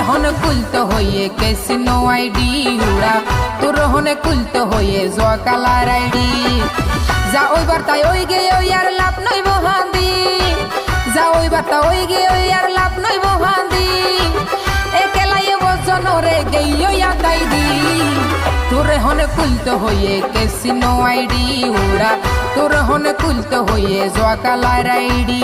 হন কুলতে হইয়ে casino ID উড়া তোর হনে কুলতে হইয়ে জোয়া কালার আইডি যা ওইবার তাই ওই গে ওই আর লাভ নই বহান্দি যা ওইবার তা ওই গে ওই আর লাভ নই বহান্দি একেলাই বজন রে গেইও ইয়াদাই দি তোরে হনে কুলতে হইয়ে ক্যাসিনো আইডি উড়া তোর হনে কুলতে হইয়ে জোয়া কালার আইডি